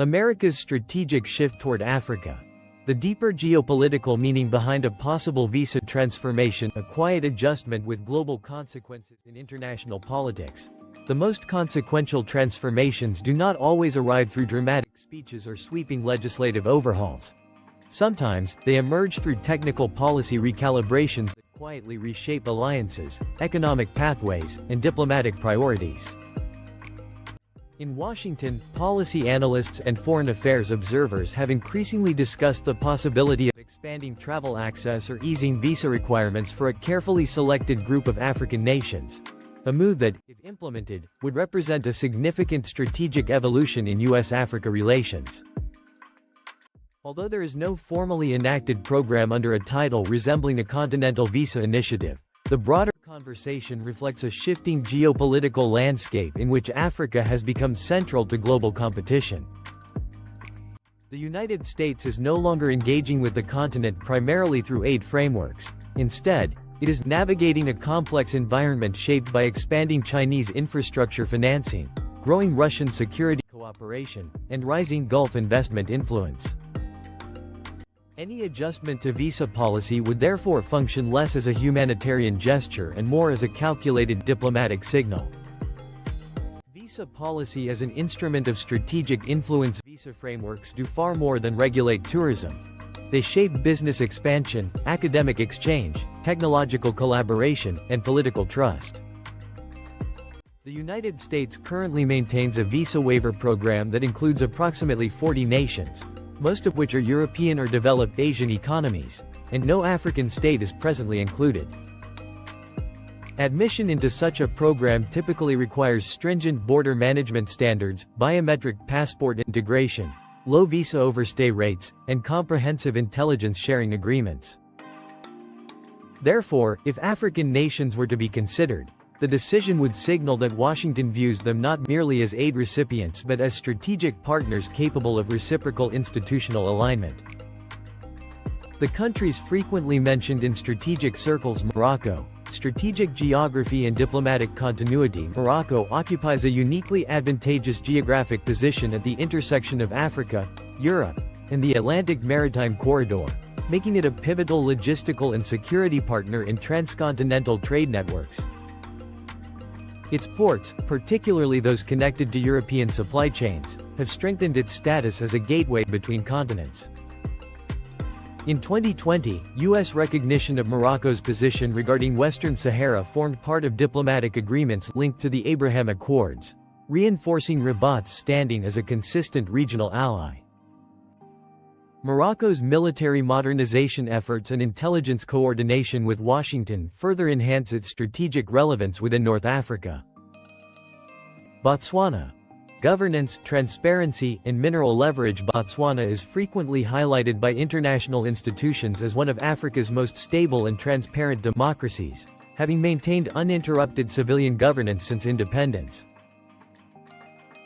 America's strategic shift toward Africa. The deeper geopolitical meaning behind a possible visa transformation, a quiet adjustment with global consequences in international politics. The most consequential transformations do not always arrive through dramatic speeches or sweeping legislative overhauls. Sometimes, they emerge through technical policy recalibrations that quietly reshape alliances, economic pathways, and diplomatic priorities. In Washington, policy analysts and foreign affairs observers have increasingly discussed the possibility of expanding travel access or easing visa requirements for a carefully selected group of African nations. A move that, if implemented, would represent a significant strategic evolution in U.S.-Africa relations. Although there is no formally enacted program under a title resembling a continental visa initiative, the broader conversation reflects a shifting geopolitical landscape in which Africa has become central to global competition. The United States is no longer engaging with the continent primarily through aid frameworks. Instead, it is navigating a complex environment shaped by expanding Chinese infrastructure financing, growing Russian security cooperation, and rising Gulf investment influence. Any adjustment to visa policy would therefore function less as a humanitarian gesture and more as a calculated diplomatic signal. Visa policy as an instrument of strategic influence. Visa frameworks do far more than regulate tourism. They shape business expansion, academic exchange, technological collaboration, and political trust. The United States currently maintains a visa waiver program that includes approximately 40 nations, most of which are European or developed Asian economies, and no African state is presently included. Admission into such a program typically requires stringent border management standards, biometric passport integration, low visa overstay rates, and comprehensive intelligence sharing agreements. Therefore, if African nations were to be considered, the decision would signal that Washington views them not merely as aid recipients but as strategic partners capable of reciprocal institutional alignment. The countries frequently mentioned in strategic circles: Morocco. Strategic geography and diplomatic continuity. Morocco occupies a uniquely advantageous geographic position at the intersection of Africa, Europe, and the Atlantic Maritime Corridor, making it a pivotal logistical and security partner in transcontinental trade networks. Its ports, particularly those connected to European supply chains, have strengthened its status as a gateway between continents. In 2020, U.S. recognition of Morocco's position regarding Western Sahara formed part of diplomatic agreements linked to the Abraham Accords, reinforcing Rabat's standing as a consistent regional ally. Morocco's military modernization efforts and intelligence coordination with Washington further enhance its strategic relevance within North Africa. Botswana. Governance, transparency, and mineral leverage. Botswana is frequently highlighted by international institutions as one of Africa's most stable and transparent democracies, having maintained uninterrupted civilian governance since independence.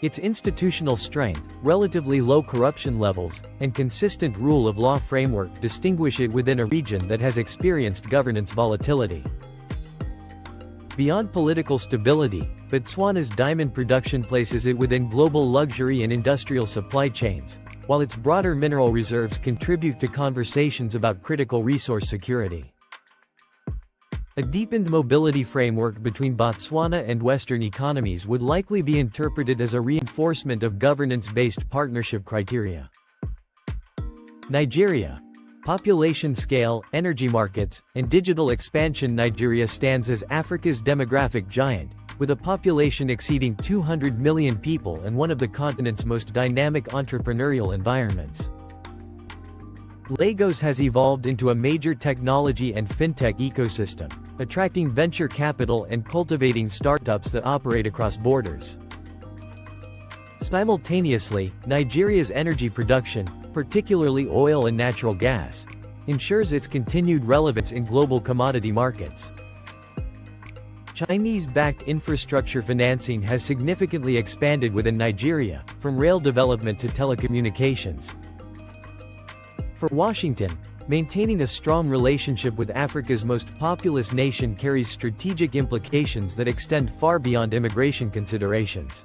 Its institutional strength, relatively low corruption levels, and consistent rule of law framework distinguish it within a region that has experienced governance volatility. Beyond political stability, Botswana's diamond production places it within global luxury and industrial supply chains, while its broader mineral reserves contribute to conversations about critical resource security. A deepened mobility framework between Botswana and Western economies would likely be interpreted as a reinforcement of governance-based partnership criteria. Nigeria. Population scale, energy markets, and digital expansion. Nigeria stands as Africa's demographic giant, with a population exceeding 200 million people and one of the continent's most dynamic entrepreneurial environments. Lagos has evolved into a major technology and fintech ecosystem, attracting venture capital and cultivating startups that operate across borders. Simultaneously, Nigeria's energy production, particularly oil and natural gas, ensures its continued relevance in global commodity markets. Chinese-backed infrastructure financing has significantly expanded within Nigeria, from rail development to telecommunications. For Washington, maintaining a strong relationship with Africa's most populous nation carries strategic implications that extend far beyond immigration considerations.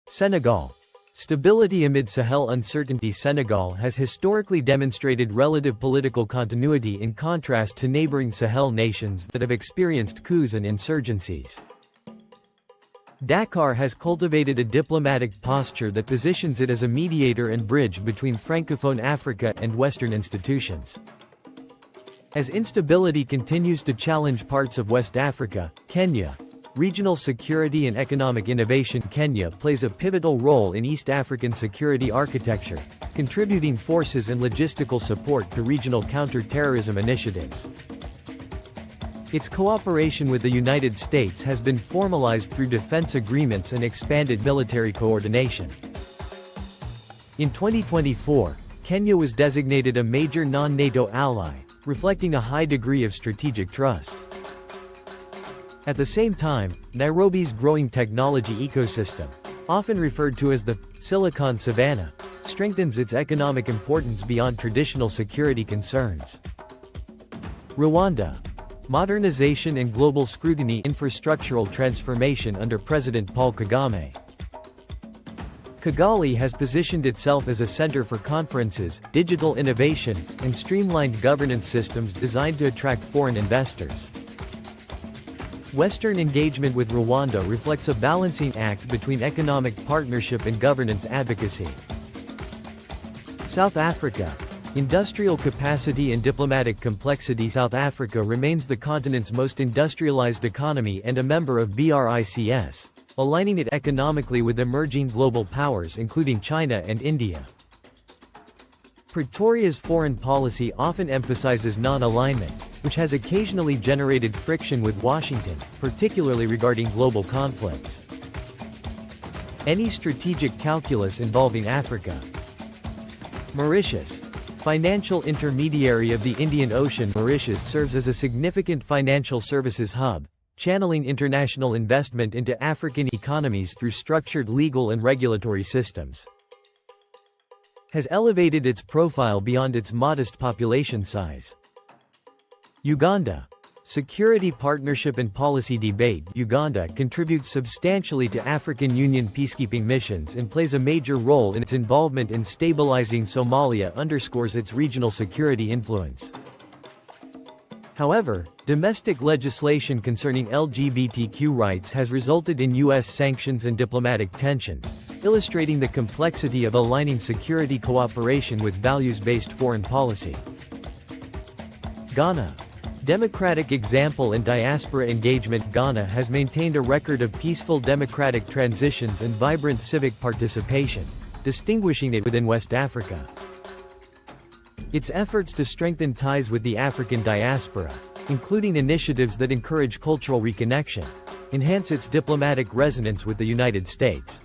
Senegal. Stability amid Sahel uncertainty. Senegal has historically demonstrated relative political continuity in contrast to neighboring Sahel nations that have experienced coups and insurgencies. Dakar has cultivated a diplomatic posture that positions it as a mediator and bridge between Francophone Africa and Western institutions. As instability continues to challenge parts of West Africa, Kenya, regional security and economic innovation. Kenya plays a pivotal role in East African security architecture, contributing forces and logistical support to regional counter-terrorism initiatives. Its cooperation with the United States has been formalized through defense agreements and expanded military coordination. In 2024, Kenya was designated a major non-NATO ally, reflecting a high degree of strategic trust. At the same time, Nairobi's growing technology ecosystem, often referred to as the Silicon Savannah, strengthens its economic importance beyond traditional security concerns. Rwanda. Modernization and global scrutiny. Infrastructural transformation under President Paul Kagame. Kigali has positioned itself as a center for conferences, digital innovation, and streamlined governance systems designed to attract foreign investors. Western engagement with Rwanda reflects a balancing act between economic partnership and governance advocacy. South Africa. Industrial capacity and diplomatic complexity. South Africa remains the continent's most industrialized economy and a member of BRICS, aligning it economically with emerging global powers including China and India. Pretoria's foreign policy often emphasizes non-alignment, which has occasionally generated friction with Washington, particularly regarding global conflicts. Any strategic calculus involving Africa. Mauritius. Financial intermediary of the Indian Ocean. Mauritius serves as a significant financial services hub, channeling international investment into African economies through structured legal and regulatory systems. Has elevated its profile beyond its modest population size. Uganda. Security partnership and policy debate. Uganda contributes substantially to African Union peacekeeping missions and plays a major role in its involvement in stabilizing Somalia. Underscores its regional security influence. However, domestic legislation concerning LGBTQ rights has resulted in U.S. sanctions and diplomatic tensions, illustrating the complexity of aligning security cooperation with values-based foreign policy. Ghana. Democratic example and diaspora engagement. Ghana has maintained a record of peaceful democratic transitions and vibrant civic participation, distinguishing it within West Africa. Its efforts to strengthen ties with the African diaspora, including initiatives that encourage cultural reconnection, enhance its diplomatic resonance with the United States.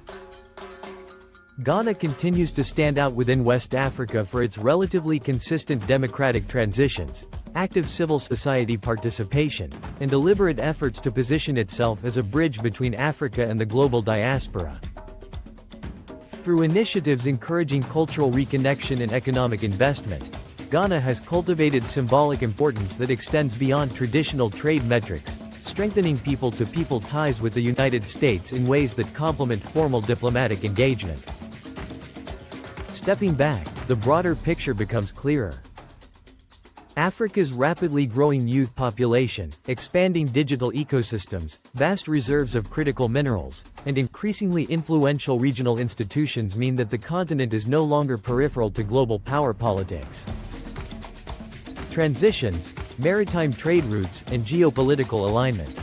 Ghana continues to stand out within West Africa for its relatively consistent democratic transitions, active civil society participation, and deliberate efforts to position itself as a bridge between Africa and the global diaspora. Through initiatives encouraging cultural reconnection and economic investment, Ghana has cultivated symbolic importance that extends beyond traditional trade metrics, strengthening people-to-people ties with the United States in ways that complement formal diplomatic engagement. Stepping back, the broader picture becomes clearer. Africa's rapidly growing youth population, expanding digital ecosystems, vast reserves of critical minerals, and increasingly influential regional institutions mean that the continent is no longer peripheral to global power politics. Transitions, maritime trade routes, and geopolitical alignment.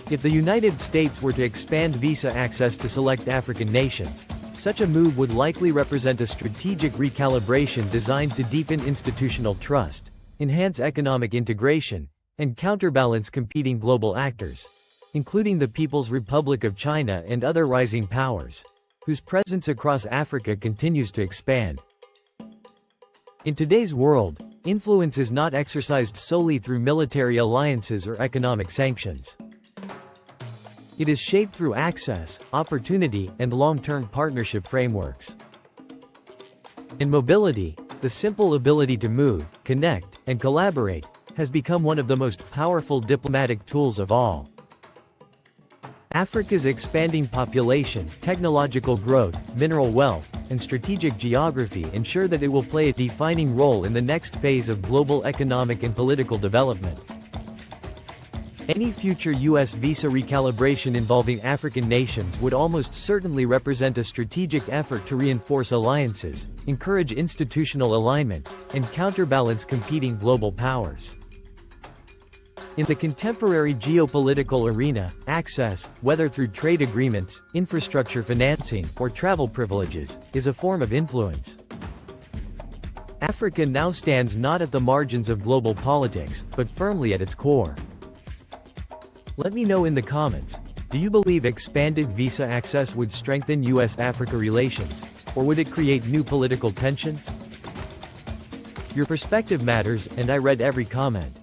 If the United States were to expand visa access to select African nations, such a move would likely represent a strategic recalibration designed to deepen institutional trust, enhance economic integration, and counterbalance competing global actors, including the People's Republic of China and other rising powers, whose presence across Africa continues to expand. In today's world, influence is not exercised solely through military alliances or economic sanctions. It is shaped through access, opportunity, and long-term partnership frameworks. In mobility, the simple ability to move, connect, and collaborate has become one of the most powerful diplomatic tools of all. Africa's expanding population, technological growth, mineral wealth, and strategic geography ensure that it will play a defining role in the next phase of global economic and political development. Any future U.S. visa recalibration involving African nations would almost certainly represent a strategic effort to reinforce alliances, encourage institutional alignment, and counterbalance competing global powers. In the contemporary geopolitical arena, access, whether through trade agreements, infrastructure financing, or travel privileges, is a form of influence. Africa now stands not at the margins of global politics, but firmly at its core. Let me know in the comments, do you believe expanded visa access would strengthen US-Africa relations, or would it create new political tensions? Your perspective matters, and I read every comment.